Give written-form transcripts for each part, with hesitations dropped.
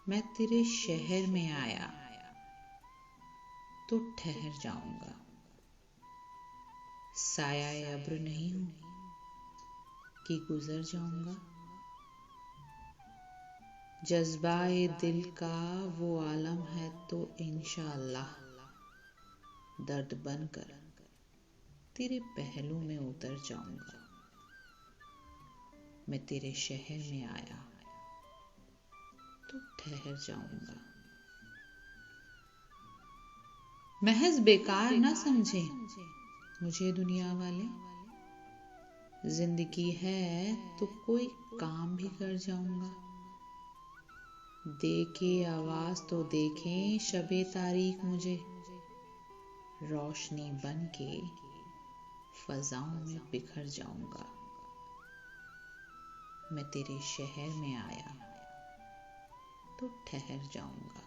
मैं तेरे शहर में आया तो ठहर जाऊंगा। साया अब्र नहीं हूं कि गुजर जाऊंगा। जज्बाए दिल का वो आलम है तो इंशाअल्लाह दर्द बनकर तेरे पहलू में उतर जाऊंगा। मैं तेरे शहर में आया तो ठहर जाऊंगा। महज बेकार ना समझे मुझे दुनिया वाले। जिंदगी है तो कोई काम भी कर जाऊंगा। देखे आवाज तो देखें शबे तारीख मुझे। रोशनी बन के फजाओं में बिखर जाऊंगा। मैं तेरे शहर में आया तो ठहर जाऊंगा।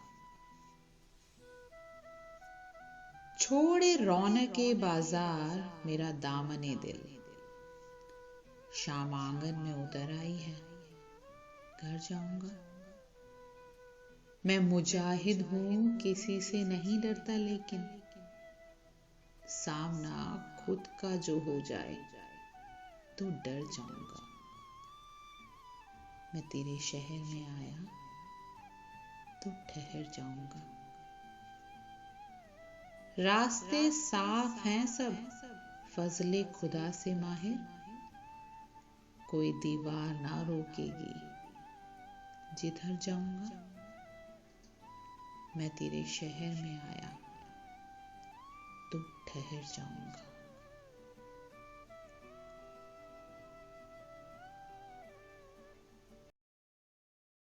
छोड़े रौनके बाजार मेरा दामने दिल। शाम आंगन में उतर आई है, घर जाऊंगा। मैं मुजाहिद हूं किसी से नहीं डरता, लेकिन सामना खुद का जो हो जाए तो डर जाऊंगा। मैं तेरे शहर में आया तो ठहर जाऊंगा। रास्ते साफ हैं सब फजले खुदा से माहिर। कोई दीवार ना रोकेगी जिधर जाऊंगा। मैं तेरे शहर में आया तो ठहर जाऊंगा।